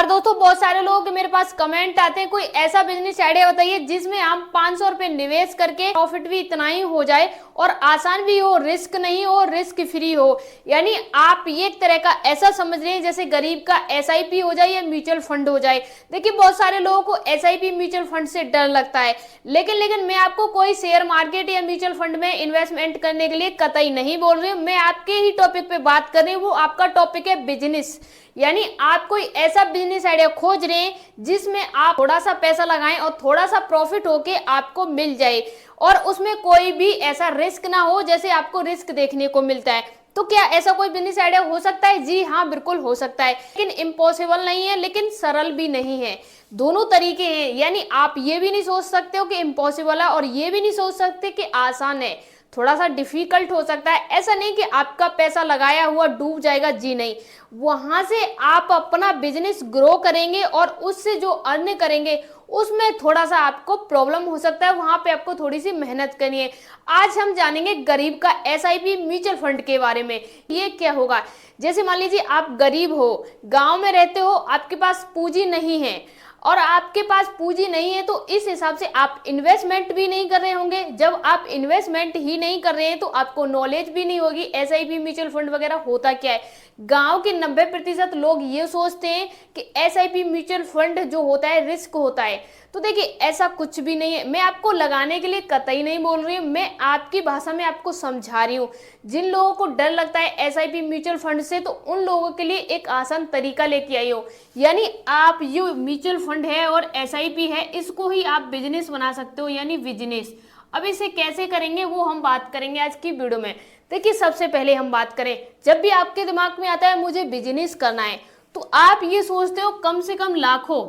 नमस्कार दोस्तों, बहुत सारे लोगों के मेरे पास कमेंट आते हैं, कोई ऐसा बिजनेस आइडिया बताइए जिसमें आप 500 रुपए निवेश करके प्रॉफिट भी इतना ही हो जाए और आसान भी हो, रिस्क नहीं हो, रिस्क फ्री हो। यानी आप ये एक तरह का ऐसा समझ रहे हैं जैसे गरीब का एसआईपी हो जाए या म्यूचुअल फंड हो जाए। देखिए, बहुत सारे लोगों को एसआईपी म्यूचुअल फंड से डर लगता है, लेकिन मैं आपको कोई शेयर मार्केट या म्यूचुअल फंड में इन्वेस्टमेंट करने के लिए कतई नहीं बोल रही हूँ। मैं आपके ही टॉपिक पे बात कर रही हूँ, वो आपका टॉपिक है बिजनेस। यानी आप कोई ऐसा बिजनेस आइडिया खोज रहे हैं जिसमें आप थोड़ा सा पैसा लगाएं और थोड़ा सा प्रॉफिट होके आपको मिल जाए और उसमें कोई भी ऐसा रिस्क ना हो जैसे आपको रिस्क देखने को मिलता है। तो क्या ऐसा कोई बिजनेस आइडिया हो सकता है? जी हाँ, बिल्कुल हो सकता है, लेकिन इम्पॉसिबल नहीं है, लेकिन सरल भी नहीं है। दोनों तरीके हैं। यानी आप ये भी नहीं सोच सकते हो कि इम्पॉसिबल है और ये भी नहीं सोच सकते कि आसान है। थोड़ा सा डिफिकल्ट हो सकता है। ऐसा नहीं कि आपका पैसा लगाया हुआ डूब जाएगा, जी नहीं। वहां से आप अपना बिजनेस ग्रो करेंगे और उससे जो अर्न करेंगे उसमें थोड़ा सा आपको प्रॉब्लम हो सकता है, वहां पे आपको थोड़ी सी मेहनत करनी है। आज हम जानेंगे गरीब का एसआईपी म्यूचुअल फंड के बारे में। ये क्या होगा? जैसे मान लीजिए आप गरीब हो, गांव में रहते हो, आपके पास पूंजी नहीं है और आपके पास पूंजी नहीं है तो इस हिसाब से आप इन्वेस्टमेंट भी नहीं कर रहे होंगे। जब आप इन्वेस्टमेंट ही नहीं कर रहे हैं तो आपको नॉलेज भी नहीं होगी एसआईपी म्यूचुअल फंड वगैरह होता क्या है। गांव के 90% लोग ये सोचते हैं कि एसआईपी म्यूचुअल फंड जो होता है रिस्क होता है। तो देखिए, ऐसा कुछ भी नहीं है। मैं आपको लगाने के लिए कतई नहीं बोल रही हूँ, मैं आपकी भाषा में आपको समझा रही हूँ। जिन लोगों को डर लगता है एसआईपी म्यूचुअल फंड से, तो उन लोगों के लिए एक आसान तरीका लेके आई हो। यानी आप ये म्यूचुअल फंड है और एसआईपी है, इसको ही आप बिजनेस बना सकते हो, यानी बिजनेस। अब इसे कैसे करेंगे वो हम बात करेंगे आज की वीडियो में। देखिए, सबसे पहले हम बात करें, जब भी आपके दिमाग में आता है मुझे बिजनेस करना है, तो आप ये सोचते हो कम से कम लाखों,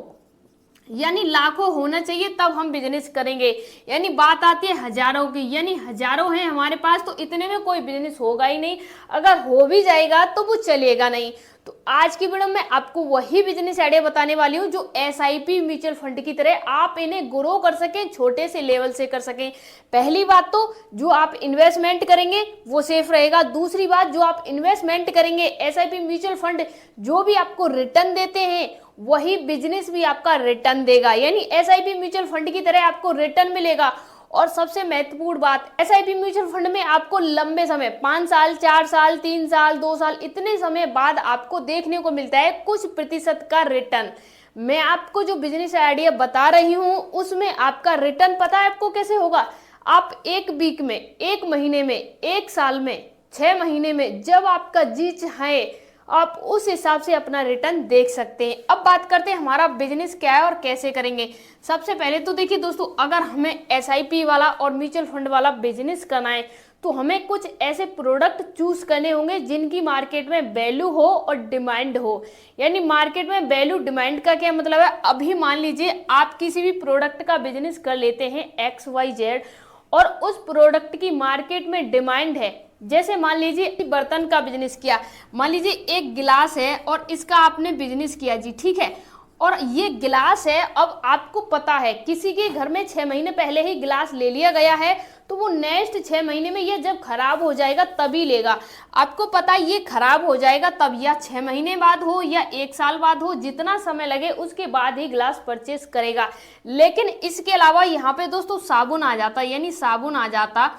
यानी लाखों होना चाहिए तब हम बिजनेस करेंगे। यानी बात आती है हजारों की, यानी हजारों हैं हमारे पास तो इतने में कोई बिजनेस होगा ही नहीं। अगर हो भी जाएगा तो वो चलेगा नहीं। तो आज की वीडियो में आपको वही बिजनेस आइडिया बताने वाली हूँ जो एसआईपी म्यूचुअल फंड की तरह आप इन्हें ग्रो कर सकें, छोटे से लेवल से कर सकें। पहली बात तो जो आप इन्वेस्टमेंट करेंगे वो सेफ रहेगा। दूसरी बात, जो आप इन्वेस्टमेंट करेंगे एसआईपी म्यूचुअल फंड जो भी आपको रिटर्न देते हैं वही बिजनेस भी आपका रिटर्न देगा। यानी एसआईपी म्यूचुअल फंड की तरह आपको रिटर्न मिलेगा। और सबसे महत्वपूर्ण बात, एसआईपी म्यूचुअल फंड में आपको लंबे समय 5 साल, 4 साल, 3 साल, 2 साल, इतने समय बाद आपको देखने को मिलता है कुछ प्रतिशत का रिटर्न। मैं आपको जो बिजनेस आइडिया बता रही हूं उसमें आपका रिटर्न पता है आपको कैसे होगा? आप एक वीक में, एक महीने में, एक साल में, 6 महीने में, जब आपका जी चाहे आप उस हिसाब से अपना रिटर्न देख सकते हैं। अब बात करते हैं हमारा बिजनेस क्या है और कैसे करेंगे। सबसे पहले तो देखिए दोस्तों, अगर हमें एसआईपी वाला और म्यूचुअल फंड वाला बिजनेस करना है तो हमें कुछ ऐसे प्रोडक्ट चूज करने होंगे जिनकी मार्केट में वैल्यू हो और डिमांड हो। यानी मार्केट में वैल्यू डिमांड का क्या मतलब है? अभी मान लीजिए आप किसी भी प्रोडक्ट का बिजनेस कर लेते हैं XYZ और उस प्रोडक्ट की मार्केट में डिमांड है। जैसे मान लीजिए बर्तन का बिजनेस किया, मान लीजिए एक गिलास है और इसका आपने बिजनेस किया जी, ठीक है। और ये गिलास है, अब आपको पता है किसी के घर में 6 महीने पहले ही गिलास ले लिया गया है तो वो नेक्स्ट 6 महीने में ये जब खराब हो जाएगा तभी लेगा। आपको पता है ये खराब हो जाएगा तब, या 6 महीने बाद हो या 1 साल बाद हो, जितना समय लगे उसके बाद ही गिलास परचेस करेगा। लेकिन इसके अलावा यहाँ पे दोस्तों साबुन आ जाता, यानी साबुन आ जाता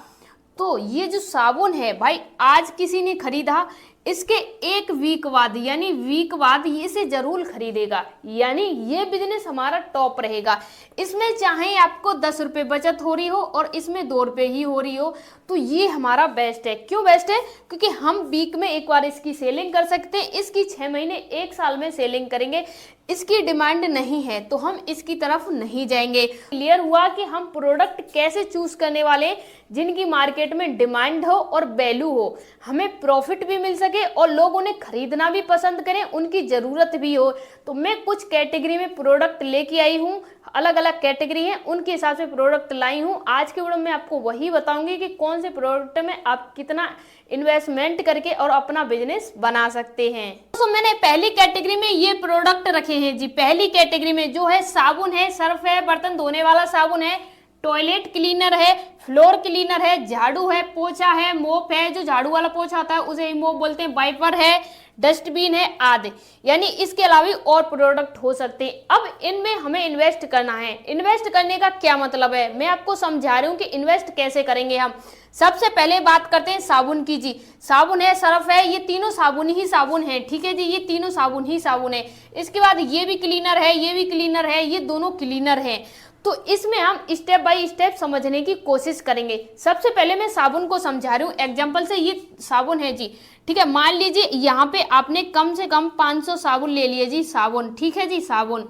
तो ये जो साबुन है भाई, आज किसी ने खरीदा, इसके 1 वीक बाद, यानी वीक बाद ये इसे जरूर खरीदेगा। यानी ये बिजनेस हमारा टॉप रहेगा। इसमें चाहे आपको 10 रुपये बचत हो रही हो और इसमें 2 रुपये ही हो रही हो, तो ये हमारा बेस्ट है। क्यों बेस्ट है? क्योंकि हम वीक में एक बार इसकी सेलिंग कर सकते हैं, इसकी 6 महीने 1 साल में सेलिंग करेंगे। इसकी डिमांड नहीं है तो हम इसकी तरफ नहीं जाएंगे। क्लियर हुआ कि हम प्रोडक्ट कैसे चूज करने वाले जिनकी मार्केट में डिमांड हो और वैल्यू हो, हमें प्रॉफिट भी मिल सके और लोग उन्हें खरीदना भी पसंद करें, उनकी जरूरत भी हो। तो मैं कुछ कैटेगरी में प्रोडक्ट लेके आई हूँ, अलग अलग कैटेगरी है, उनके हिसाब से प्रोडक्ट लाई हूँ। आज के वीडियो में आपको वही बताऊंगी कि कौन से प्रोडक्ट में आप कितना इन्वेस्टमेंट करके और अपना बिजनेस बना सकते हैं। तो मैंने पहली कैटेगरी में ये प्रोडक्ट रखे हैं जी। पहली कैटेगरी में जो है साबुन है, सर्फ है, बर्तन धोने वाला साबुन है, टॉयलेट क्लीनर है, फ्लोर क्लीनर है, झाड़ू है, पोछा है, मोप है, जो झाड़ू वाला पोछा होता है उसे ही मोप बोलते हैं, वाइपर है, डस्टबिन है आदि। यानी इसके अलावा और प्रोडक्ट हो सकते हैं। अब इनमें हमें इन्वेस्ट करना है। इन्वेस्ट करने का क्या मतलब है, मैं आपको समझा रही हूँ कि इन्वेस्ट कैसे करेंगे हम। सबसे पहले बात करते हैं साबुन की जी। साबुन है, सर्फ है, ये तीनों साबुन ही साबुन है, ठीक है जी, ये तीनों साबुन ही साबुन है। इसके बाद ये भी क्लीनर है, ये भी क्लीनर है, ये दोनों क्लीनर है। तो इसमें हम स्टेप बाय स्टेप समझने की कोशिश करेंगे। सबसे पहले मैं साबुन को समझा रही हूँ एग्जाम्पल से। ये साबुन है जी, ठीक है। मान लीजिए यहाँ पे आपने कम से कम 500 साबुन ले लिए जी, साबुन, ठीक है जी, साबुन।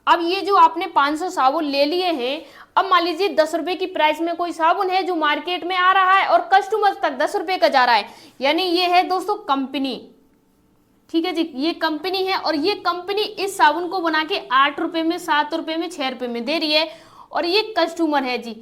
अब ये जो आपने 500 साबुन ले लिए हैं, अब मान लीजिए 10 रुपए की प्राइस में कोई साबुन है जो मार्केट में आ रहा है और कस्टमर तक 10 रुपए का जा रहा है, यानी ये है दोस्तों कंपनी, ठीक है जी, ये कंपनी है। और ये कंपनी इस साबुन को बना के 8 रुपए में, 7 रुपए में, 6 रुपए में दे रही है, और ये कस्टमर है जी।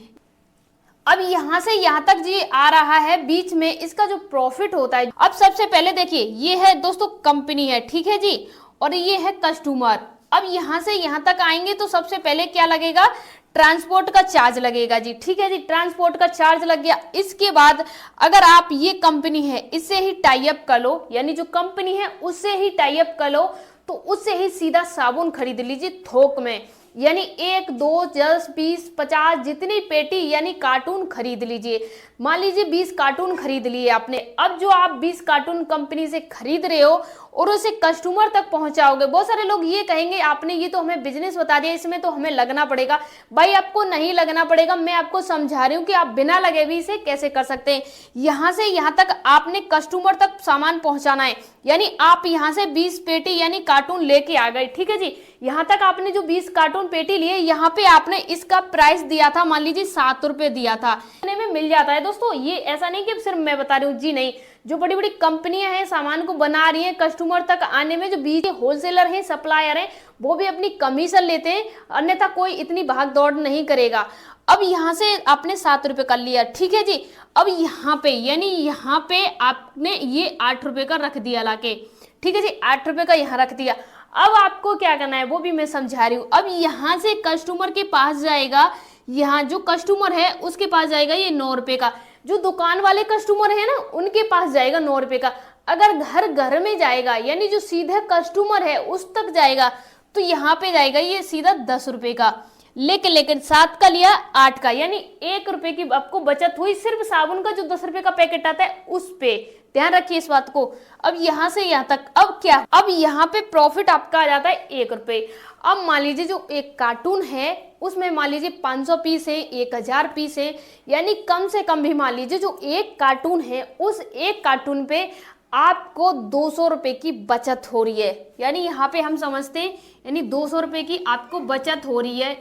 अब यहां से यहां तक जी आ रहा है, बीच में इसका जो प्रॉफिट होता है। अब सबसे पहले देखिए, ये है दोस्तों कंपनी है, ठीक है जी, और ये है कस्टमर। अब यहां से यहां तक आएंगे तो सबसे पहले क्या लगेगा, ट्रांसपोर्ट का चार्ज लगेगा जी, ठीक है जी, ट्रांसपोर्ट का चार्ज लग गया। इसके बाद अगर आप ये कंपनी है इससे ही टाई अप कर लो, यानी जो कंपनी है उससे ही टाई अप कर लो, तो उससे ही सीधा साबुन खरीद लीजिए थोक में, यानी 1, 2, 10, 20, 50 जितनी पेटी यानी कार्टून खरीद लीजिए। मान लीजिए 20 कार्टून खरीद लिए आपने। अब जो आप 20 कार्टून कंपनी से खरीद रहे हो और उसे कस्टमर तक पहुंचाओगे, बहुत सारे लोग ये कहेंगे आपने ये तो हमें बिजनेस बता दिया, इसमें तो हमें लगना पड़ेगा। भाई आपको नहीं लगना पड़ेगा, मैं आपको समझा रही हूँ कि आप बिना लगे भी इसे कैसे कर सकते हैं। यहाँ से यहाँ तक आपने कस्टमर तक सामान पहुंचाना है, यानी आप यहाँ से 20 पेटी यानी कार्टून लेके आ गए, ठीक है जी। यहाँ तक आपने जो 20 कार्टून पेटी लिए, यहाँ पे आपने इसका प्राइस दिया था, मान लीजिए 7 रुपए दिया था, में मिल जाता है दोस्तों। ये ऐसा नहीं कि सिर्फ मैं बता रही हूँ जी, नहीं, जो बड़ी बड़ी कंपनियां हैं सामान को बना रही हैं, कस्टमर तक आने में जो बीच होलसेलर हैं, सप्लायर हैं, वो भी अपनी कमीशन लेते हैं, अन्यथा कोई इतनी भाग दौड़ नहीं करेगा। अब यहाँ से आपने 7 रुपए कर लिया, ठीक है जी। अब यहाँ पे यानी यहाँ पे आपने ये 8 रुपए का रख दिया लाके, ठीक है जी, 8 रुपए का यहाँ रख दिया। अब आपको क्या करना है वो भी मैं समझा रही हूँ। अब यहाँ से कस्टमर के पास जाएगा, यहाँ जो कस्टमर है उसके पास जाएगा ये 9 रुपए का, जो दुकान वाले कस्टमर है ना उनके पास जाएगा 9 रुपए का। अगर घर में जाएगा यानी जो सीधे कस्टमर है उस तक जाएगा तो यहाँ पे जाएगा ये सीधा 10 रुपए का। लेकिन 7 का लिया 8 का, यानी 1 रुपए की आपको बचत हुई सिर्फ साबुन का जो 10 रुपए का पैकेट आता है उस पे। ध्यान रखिए इस बात को। अब यहाँ से यहाँ तक अब क्या, अब यहाँ पे प्रॉफिट आपका आ जाता है 1 रुपए। अब मान लीजिए जो एक कार्टून है उसमें मान लीजिए 500 पीस है, 1000 पीस है, यानी कम से कम भी मान लीजिए जो एक कार्टून है उस एक कार्टून पे आपको 200 रुपए की बचत हो रही है। यानी यहाँ पे हम समझते हैं यानी 200 रुपए की आपको बचत हो रही है,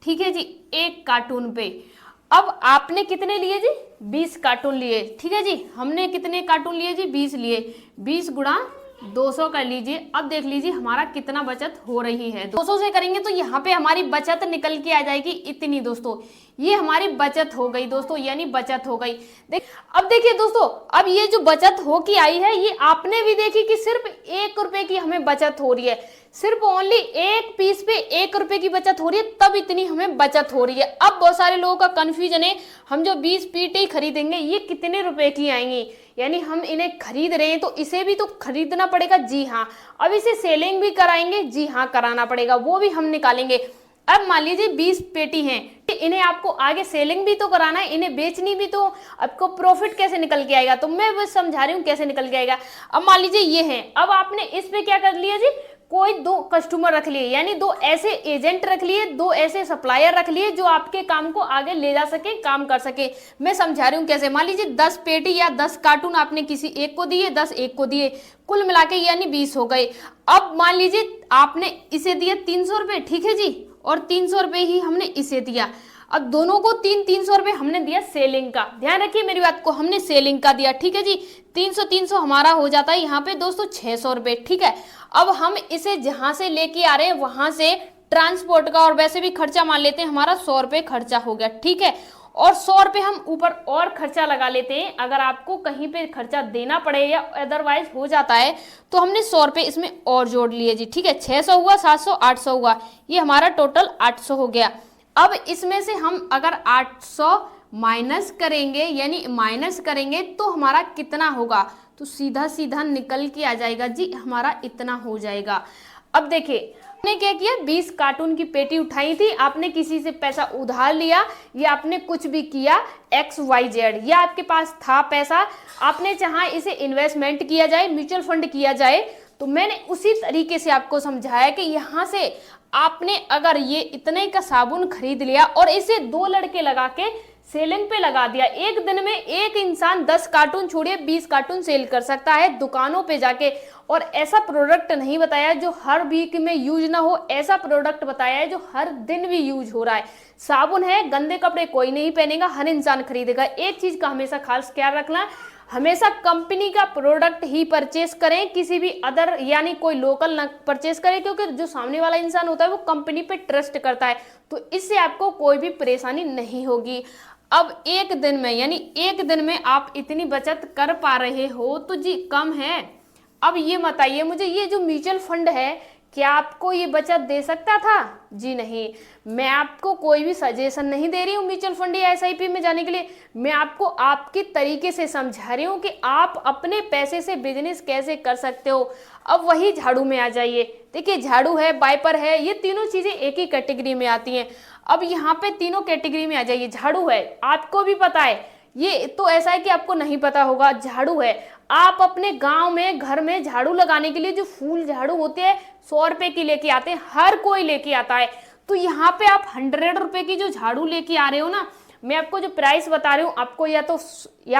ठीक है जी, एक कार्टून पे। अब आपने कितने लिए जी, 20 कार्टून लिए, ठीक है जी। हमने कितने कार्टून लिए जी, 20 लिए, 20 गुणा 200 कर लीजिए। अब देख लीजिए हमारा कितना बचत हो रही है। 200 से करेंगे तो यहाँ पे हमारी बचत निकल के आ जाएगी इतनी दोस्तों, ये हमारी बचत हो गई दोस्तों, यानी बचत हो गई। अब देखिए दोस्तों, अब ये जो बचत हो के आई है ये आपने भी देखी कि सिर्फ 1 रुपए की हमें बचत हो रही है, सिर्फ ओनली एक पीस पे 1 रुपए की बचत हो रही है, तब इतनी हमें बचत हो रही है। अब बहुत सारे लोगों का कंफ्यूजन है, हम जो 20 पीटी खरीदेंगे ये कितने रुपए की आएंगी, यानी हम इन्हें खरीद रहे हैं तो इसे भी तो खरीदना पड़ेगा, जी हाँ। अब इसे सेलिंग भी कराएंगे, जी हाँ कराना पड़ेगा, वो भी हम निकालेंगे। अब मान लीजिए 20 पेटी हैं, इन्हें आपको आगे सेलिंग भी तो कराना है, इन्हें बेचनी भी, तो आपको प्रॉफिट कैसे निकल के आएगा, तो मैं बस समझा रही हूँ कैसे निकल के आएगा। अब मान लीजिए ये है, अब आपने इस पे क्या कर लिया जी, कोई 2 कस्टमर रख लिए, यानी 2 ऐसे एजेंट रख लिए, 2 ऐसे सप्लायर रख लिए जो आपके काम को आगे ले जा सके, काम कर सके। मैं समझा रही हूँ कैसे। मान लीजिए 10 पेटी या 10 कार्टून आपने किसी एक को दिए, 10 एक को दिए, कुल मिला के यानी 20 हो गए। अब मान लीजिए आपने इसे दिए 300 रुपए, ठीक है जी, और 300 रुपए ही हमने इसे दिया। अब दोनों को 300 रुपए हमने दिया सेलिंग का, ध्यान रखिए मेरी बात को, हमने सेलिंग का दिया, ठीक है जी। 300 हमारा हो जाता है यहाँ पे दोस्तों 600 रुपए, ठीक है। अब हम इसे जहां से लेके आ रहे हैं वहां से ट्रांसपोर्ट का और वैसे भी खर्चा मान लेते हैं, हमारा 100 रुपए खर्चा हो गया, ठीक है। और 100 रुपए हम ऊपर और खर्चा लगा लेते हैं, अगर आपको कहीं पे खर्चा देना पड़े या अदरवाइज हो जाता है तो हमने 100 रुपए इसमें और जोड़ लिए जी, ठीक है। 600 हुआ, 700, 800 हुआ, ये हमारा टोटल 800 हो गया। अब इसमें से हम अगर 800 माइनस करेंगे, यानी माइनस करेंगे तो हमारा कितना होगा, तो सीधा सीधा निकल के आ जाएगा जी, हमारा इतना हो जाएगा। अब देखिए आपने क्या किया, 20 कार्टून की पेटी उठाई थी, आपने किसी से पैसा उधार लिया या आपने कुछ भी किया XYZ, या आपके पास था पैसा, आपने चाहा इसे इन्वेस्टमेंट किया जाए, म्यूचुअल फंड किया जाए, तो मैंने उसी तरीके से आपको समझाया कि यहाँ से आपने अगर ये इतने का साबुन खरीद लिया और इसे 2 लड़के लगा के सेलिंग पे लगा दिया, एक दिन में एक इंसान 10 कार्टून छोड़िए 20 कार्टून सेल कर सकता है दुकानों पे जाके। और ऐसा प्रोडक्ट नहीं बताया जो हर वीक में यूज ना हो, ऐसा प्रोडक्ट बताया है जो हर दिन भी यूज हो रहा है। साबुन है, गंदे कपड़े कोई नहीं पहनेगा, हर इंसान खरीदेगा। एक चीज का हमेशा खास ख्याल रखना, हमेशा कंपनी का प्रोडक्ट ही परचेस करें, किसी भी अदर यानी कोई लोकल ना परचेस करें, क्योंकि जो सामने वाला इंसान होता है वो कंपनी पे ट्रस्ट करता है, तो इससे आपको कोई भी परेशानी नहीं होगी। अब एक दिन में, यानी एक दिन में आप इतनी बचत कर पा रहे हो तो जी कम है। अब ये बताइए मुझे, ये जो म्यूचुअल फंड है क्या आपको ये बचत दे सकता था? जी नहीं। मैं आपको कोई भी सजेशन नहीं दे रही हूँ म्यूचुअल फंड या SIP में जाने के लिए, मैं आपको आपके तरीके से समझा रही हूँ कि आप अपने पैसे से बिजनेस कैसे कर सकते हो। अब वही झाड़ू में आ जाइए, देखिए झाड़ू है, वाइपर है, ये तीनों चीजें एक ही कैटेगरी में आती हैं। अब यहाँ पे तीनों कैटेगरी में आ जाइए। झाड़ू है, आपको भी पता है, ये तो ऐसा है कि आपको नहीं पता होगा। झाड़ू है, आप अपने गांव में घर में झाड़ू लगाने के लिए जो फूल झाड़ू होते हैं 100 रुपए की लेके आते हैं, हर कोई लेके आता है। तो यहाँ पे आप 100 रुपए की जो झाड़ू लेके आ रहे हो ना, मैं आपको जो प्राइस बता रही हूँ, आपको या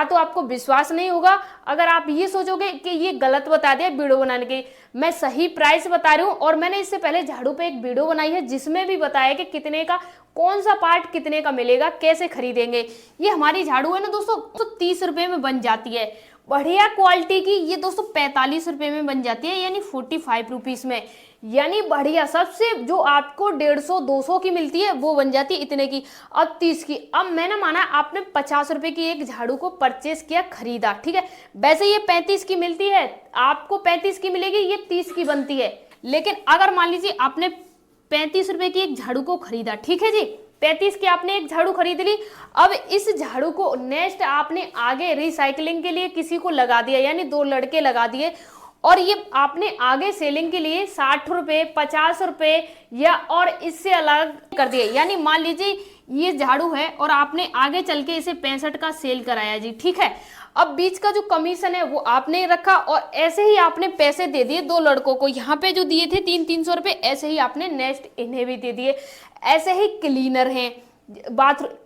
तो आपको विश्वास नहीं होगा अगर आप ये सोचोगे कि ये गलत बता दिया वीडियो बनाने के। मैं सही प्राइस बता रही हूँ, और मैंने इससे पहले झाड़ू पे एक वीडियो बनाई है जिसमें भी बताया कि कितने का, कौन सा पार्ट कितने का मिलेगा, कैसे खरीदेंगे। ये हमारी झाड़ू है ना दोस्तों, तो 30 रुपए में बन जाती है। बढ़िया क्वालिटी की ये दोस्तों 45 रुपए में बन जाती है, यानी 45 रुपीज में। यानी बढ़िया सबसे जो आपको 150-200 की मिलती है वो बन जाती है इतने की, अब 30 की। अब मैंने माना आपने 50 रुपए की एक झाड़ू को परचेस किया, खरीदा, ठीक है। वैसे ये 35 की मिलती है, आपको 35 की मिलेगी, ये 30 की बनती है। लेकिन अगर मान लीजिए आपने 35 रुपए की एक झाड़ू को खरीदा, ठीक है जी, 35 की आपने एक झाड़ू खरीद ली। अब इस झाड़ू को नेक्स्ट आपने आगे रिसाइकलिंग के लिए किसी को लगा दिया, यानी 2 लड़के लगा दिए, और ये आपने आगे सेलिंग के लिए 60 रुपए 50 रुपए या और इससे अलग कर दिए। यानी मान लीजिए ये झाड़ू है और आपने आगे चल के इसे 65 का सेल कराया जी, ठीक है। अब बीच का जो कमीशन है वो आपने रखा, और ऐसे ही आपने पैसे दे दिए 2 लड़कों को, यहाँ पे जो दिए थे 300-300 रुपए, ऐसे ही आपने नेक्स्ट इन्हें भी दे दिए। ऐसे ही क्लीनर हैं,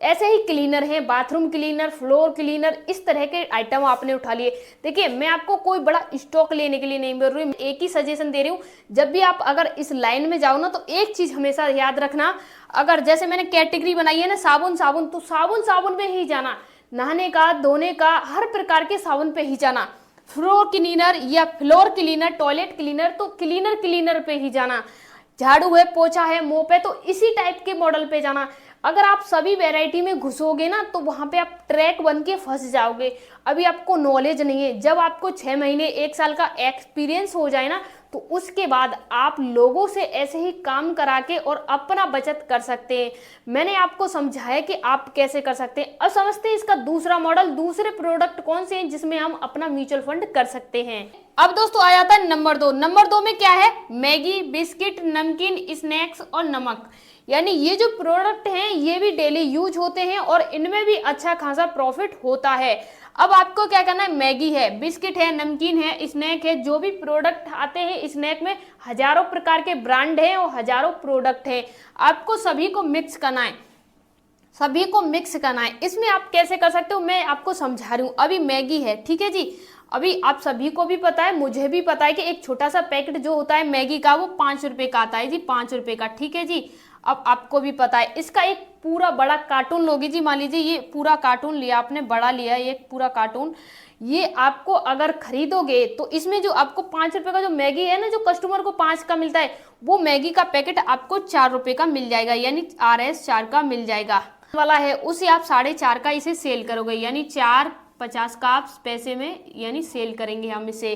ऐसे ही क्लीनर है, बाथरूम क्लीनर, फ्लोर क्लीनर, इस तरह के आइटम आपने उठा लिए। देखिए मैं आपको कोई बड़ा स्टॉक लेने के लिए नहीं बोल रही हूँ, एक ही सजेशन दे रही हूँ। जब भी आप अगर इस लाइन में जाओ ना, तो एक चीज हमेशा याद रखना, अगर जैसे मैंने कैटेगरी बनाई है ना साबुन, तो साबुन पे ही जाना, नहाने का, धोने का, हर प्रकार के साबुन पे ही जाना। फ्लोर क्लीनर या फ्लोर क्लीनर, टॉयलेट क्लीनर, तो क्लीनर पे ही जाना। झाड़ू है, पोछा है, मोप है, तो इसी टाइप के मॉडल पे जाना। अगर आप सभी वैरायटी में घुसोगे ना, तो वहां पे आप ट्रैक बन के फंस जाओगे। अभी आपको नॉलेज नहीं है, जब आपको 6 महीने 1 साल का एक्सपीरियंस हो जाए ना, तो उसके बाद आप लोगों से ऐसे ही काम करा के और अपना बचत कर सकते हैं। मैंने आपको समझाया कि आप कैसे कर सकते हैं। अब समझते हैं इसका दूसरा मॉडल, दूसरे प्रोडक्ट कौन से हैं जिसमें हम अपना म्यूचुअल फंड कर सकते हैं। अब दोस्तों आ जाता है नंबर 2। नंबर 2 में क्या है? मैगी, बिस्किट, नमकीन, स्नैक्स और नमक। यानी ये जो प्रोडक्ट हैं ये भी डेली यूज होते हैं और इनमें भी अच्छा खासा प्रॉफिट होता है। अब आपको क्या करना है, मैगी है, बिस्किट है, नमकीन है, स्नैक है, जो भी प्रोडक्ट आते हैं स्नैक में हजारों प्रकार के ब्रांड हैं और हजारों प्रोडक्ट हैं, आपको सभी को मिक्स करना है, सभी को मिक्स करना है। इसमें आप कैसे कर सकते हो मैं आपको समझा रही हूँ। अभी मैगी है, ठीक है जी, अभी आप सभी को भी पता है, मुझे भी पता है कि एक छोटा सा पैकेट जो होता है मैगी का वो 5 रुपए का आता है जी, 5 रुपए का, ठीक है जी। अब आपको भी पता है इसका एक पूरा बड़ा कार्टून लोगे जी, मान लीजिए ये पूरा कार्टून लिया आपने, बड़ा लिया एक पूरा कार्टून, ये आपको अगर खरीदोगे तो इसमें जो आपको 5 रुपए का जो मैगी है ना, जो कस्टमर को 5 का मिलता है, वो मैगी का पैकेट आपको 4 रुपए का मिल जाएगा, यानी RS 4 का मिल जाएगा वाला है, उसे आप 4.5 का इसे सेल करोगे, यानी 4.50 का आप पैसे में यानी सेल करेंगे हम इसे।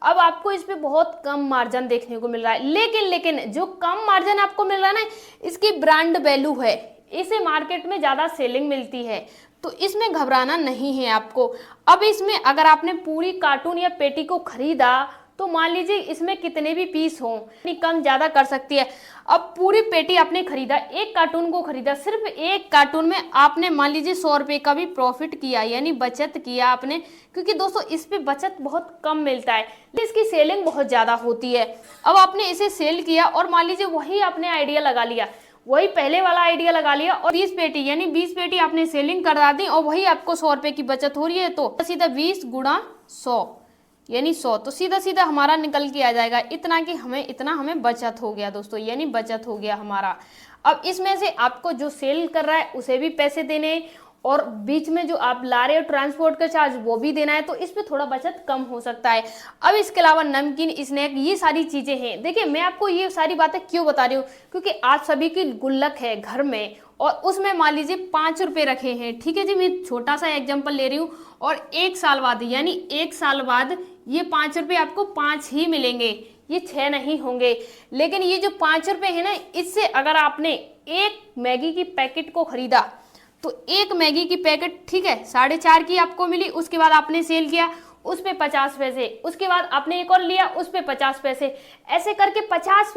अब आपको इस पे बहुत कम मार्जिन देखने को मिल रहा है, लेकिन जो कम मार्जिन आपको मिल रहा है ना, इसकी ब्रांड वैल्यू है, इसे मार्केट में ज़्यादा सेलिंग मिलती है, तो इसमें घबराना नहीं है आपको। अब इसमें अगर आपने पूरी कार्टून या पेटी को खरीदा तो मान लीजिए इसमें कितने भी पीस हों, कम ज़्यादा कर सकती है। अब पूरी पेटी आपने खरीदा, एक कार्टून को खरीदा, सिर्फ एक कार्टून में आपने मान लीजिए 100 रुपये का भी प्रॉफिट किया, यानी बचत किया आपने, क्योंकि दोस्तों इस पे बचत बहुत कम मिलता है, लेकिन इसकी सेलिंग बहुत ज़्यादा होती है। अब आपने इसे सेल किया और मान लीजिए वही आपने आइडिया लगा लिया, वही पहले वाला आइडिया लगा लिया और 20 पेटी यानी 20 पेटी आपने सेलिंग करा दी और वही आपको 100 रुपये की बचत हो रही है, तो सीधा 20 गुणा 100 यानी 100, तो सीधा सीधा हमारा निकल के आ जाएगा इतना कि हमें बचत हो गया दोस्तों, यानी बचत हो गया हमारा। अब इसमें से आपको जो सेल कर रहा है उसे भी पैसे देने और बीच में जो आप ला रहे हो ट्रांसपोर्ट का चार्ज वो भी देना है, तो इस पे थोड़ा बचत कम हो सकता है। अब इसके अलावा नमकीन, स्नैक, ये सारी चीजें हैं। देखिए मैं आपको ये सारी बातें क्यों बता रही हूँ, क्योंकि आप सभी की गुल्लक है घर में और उसमें मान लीजिए 5 रुपये रखे हैं, ठीक है जी, मैं छोटा सा एग्जाम्पल ले रही हूँ, और 1 साल बाद यानी 1 साल बाद ये 5 रुपये आपको 5 ही मिलेंगे, ये 6 नहीं होंगे। लेकिन ये जो 5 रुपये है ना, इससे अगर आपने एक मैगी की पैकेट को खरीदा तो एक मैगी की पैकेट, ठीक है, 4.5 की आपको मिली, उसके बाद आपने सेल किया उस पे 50 पैसे, उसके बाद आपने एक और लिया उस पे 50 पैसे, ऐसे करके 50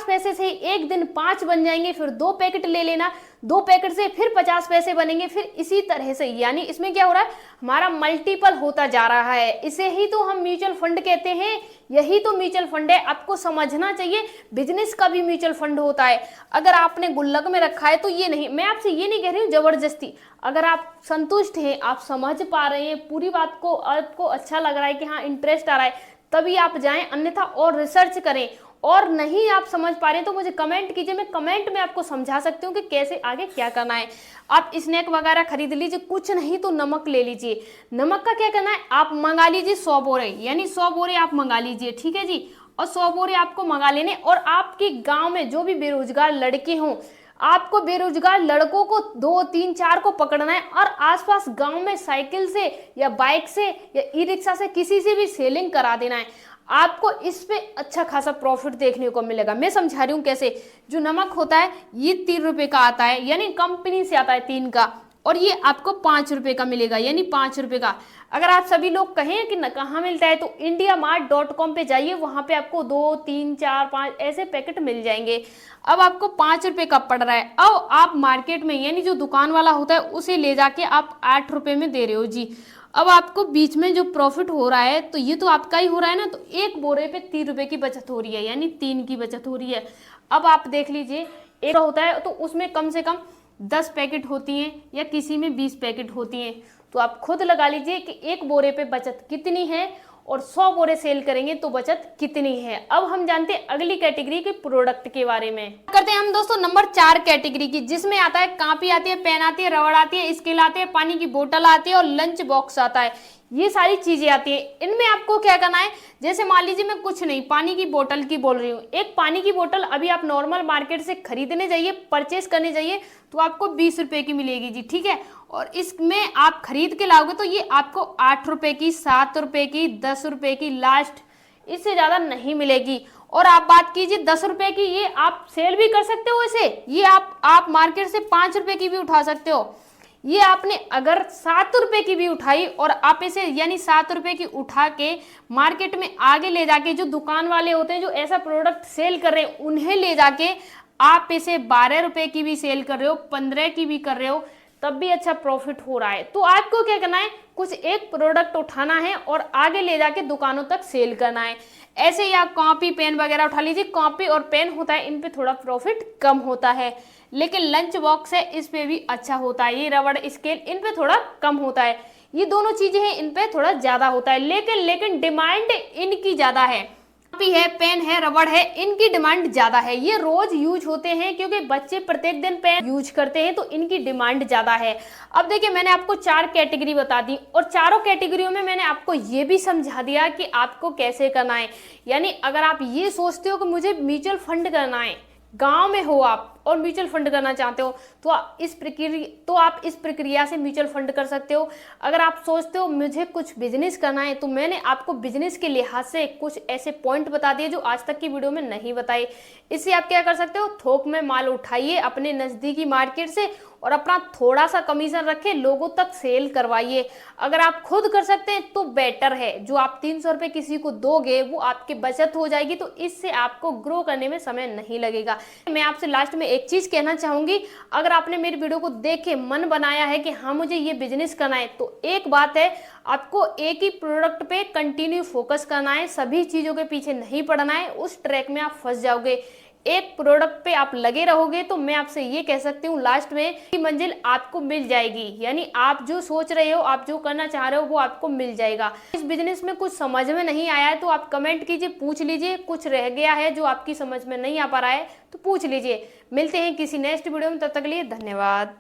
पैसे से एक दिन 5 बन जाएंगे। फिर 2 पैकेट ले लेना, 2 पैकेट से फिर 50 पैसे बनेंगे, फिर इसी तरह से, यानी इसमें क्या हो रहा है, हमारा मल्टीपल होता जा रहा है। इसे ही तो हम म्यूचुअल फंड कहते हैं, यही तो म्यूचुअल फंड है। आपको समझना चाहिए बिजनेस का भी म्यूचुअल फंड होता है। अगर आपने गुल्लक में रखा है तो ये नहीं, मैं आपसे ये नहीं कह रही हूँ जबरदस्ती, अगर आप संतुष्ट हैं, आप समझ पा रहे हैं पूरी बात को, आपको अच्छा लग रहा है कि हाँ इंटरेस्ट आ रहा है, तभी आप जाएं, अन्यथा और रिसर्च करें। और नहीं आप समझ पा रहे हैं तो मुझे कमेंट कीजिए, मैं कमेंट में आपको समझा सकती हूँ कि कैसे आगे क्या करना है। आप स्नैक वगैरह खरीद लीजिए, कुछ नहीं तो नमक ले लीजिए। नमक का क्या करना है, आप मंगा लीजिए 100 बोरे, यानी 100 बोरे आप मंगा लीजिए, ठीक है जी, और 100 बोरे आपको मंगा लेने। और आपके गाँव में जो भी बेरोजगार लड़के हों, आपको बेरोजगार लड़कों को 2, 3, 4 को पकड़ना है और आसपास गांव में साइकिल से या बाइक से या ई रिक्शा से किसी से भी सेलिंग करा देना है। आपको इस पे अच्छा खासा प्रॉफिट देखने को मिलेगा। मैं समझा रही हूँ कैसे। जो नमक होता है ये 3 रुपए का आता है, यानी कंपनी से आता है 3 का, और ये आपको 5 रुपए का मिलेगा, यानी 5 रुपए का। अगर आप सभी लोग कहें कि कहाँ मिलता है, तो indiamart.com पे जाइए, वहां पे आपको 2, 3, 4, 5 ऐसे पैकेट मिल जाएंगे। अब आपको 5 रुपए का पड़ रहा है, अब आप मार्केट में यानी जो दुकान वाला होता है उसे ले जाके आप 8 रुपए में दे रहे हो जी। अब आपको बीच में जो प्रॉफिट हो रहा है तो ये तो आपका ही हो रहा है ना, तो एक बोरे पे 3 रुपए की बचत हो रही है, यानी 3 की बचत हो रही है। अब आप देख लीजिए, एक होता है तो उसमें कम से कम 10 पैकेट होती हैं या किसी में 20 पैकेट होती हैं, तो आप खुद लगा लीजिए कि एक बोरे पे बचत कितनी है और 100 बोरे सेल करेंगे तो बचत कितनी है। अब हम जानते हैं अगली कैटेगरी के प्रोडक्ट के बारे में। करते हैं हम दोस्तों नंबर 4 कैटेगरी की, जिसमें आता है कॉपी आती है, पेन आती है, रबड़ आती है, स्केल आती है, पानी की बोतल आती है और लंच बॉक्स आता है। ये सारी चीजें आती है। इनमें आपको क्या करना है, जैसे मान लीजिए मैं कुछ नहीं, पानी की बोतल की बोल रही हूँ। एक पानी की बोतल अभी आप नॉर्मल मार्केट से खरीदने जाइए, परचेस करने जाइए, तो आपको 20 रुपए की मिलेगी जी, ठीक है। और इसमें आप खरीद के लाओगे तो ये आपको 8 रुपए की, 7 रुपए की, 10 रुपए की, लास्ट इससे ज्यादा नहीं मिलेगी। और आप बात कीजिए 10 रुपए की, ये आप सेल भी कर सकते हो इसे, ये आप मार्केट से 5 रुपए की भी उठा सकते हो। ये आपने अगर 7 रुपए की भी उठाई और आप इसे यानी 7 रुपए की उठा के मार्केट में आगे ले जाके, जो दुकान वाले होते हैं जो ऐसा प्रोडक्ट सेल कर रहे हैं, उन्हें ले जाके आप इसे 12 रुपए की भी सेल कर रहे हो, 15 की भी कर रहे हो, तब भी अच्छा प्रॉफिट हो रहा है। तो आपको क्या करना है, कुछ एक प्रोडक्ट उठाना है और आगे ले जाके दुकानों तक सेल करना है। ऐसे ही आप कॉपी पेन वगैरह उठा लीजिए। कॉपी और पेन होता है, इन पे थोड़ा प्रॉफिट कम होता है, लेकिन लंच बॉक्स है इस पे भी अच्छा होता है। ये रबड़ स्केल इन पे थोड़ा कम होता है। ये दोनों चीजें हैं, इन पे थोड़ा ज्यादा होता है, लेकिन डिमांड इनकी ज्यादा है। कॉपी है, पेन है, रबड़ है, इनकी डिमांड ज्यादा है। ये रोज यूज होते हैं क्योंकि बच्चे प्रत्येक दिन पेन यूज करते हैं, तो इनकी डिमांड ज्यादा है। अब देखिए मैंने आपको 4 कैटेगरी बता दी और चारों कैटेगरियों में मैंने आपको ये भी समझा दिया कि आपको कैसे करना है। यानी अगर आप ये सोचते हो कि मुझे म्यूचुअल फंड करना है, गांव में हो आप और म्यूचुअल फंड करना चाहते हो तो आप इस प्रक्रिया से म्यूचुअल फंड कर सकते हो। अगर आप सोचते हो मुझे कुछ बिजनेस करना है तो मैंने आपको बिजनेस के लिहाज से कुछ ऐसे पॉइंट बता दिए जो आज तक की वीडियो में नहीं बताए। इससे आप क्या कर सकते हो, थोक में माल उठाइए अपने नजदीकी मार्केट से और अपना थोड़ा सा कमीशन रखे, लोगों तक सेल करवाइए। अगर आप खुद कर सकते हैं तो बेटर है, जो आप 300 रुपये किसी को दोगे वो आपकी बचत हो जाएगी, तो इससे आपको ग्रो करने में समय नहीं लगेगा। मैं आपसे लास्ट में एक चीज कहना चाहूंगी, अगर आपने मेरी वीडियो को देख के मन बनाया है कि हाँ मुझे ये बिजनेस करना है, तो एक बात है, आपको एक ही प्रोडक्ट पे कंटिन्यू फोकस करना है, सभी चीजों के पीछे नहीं पड़ना है, उस ट्रैक में आप फंस जाओगे। एक प्रोडक्ट पे आप लगे रहोगे तो मैं आपसे ये कह सकती हूँ लास्ट में की मंजिल आपको मिल जाएगी, यानी आप जो सोच रहे हो, आप जो करना चाह रहे हो वो आपको मिल जाएगा। इस बिजनेस में कुछ समझ में नहीं आया है तो आप कमेंट कीजिए, पूछ लीजिए, कुछ रह गया है जो आपकी समझ में नहीं आ पा रहा है तो पूछ लीजिए। मिलते हैं किसी नेक्स्ट वीडियो में, तब तक के लिए धन्यवाद।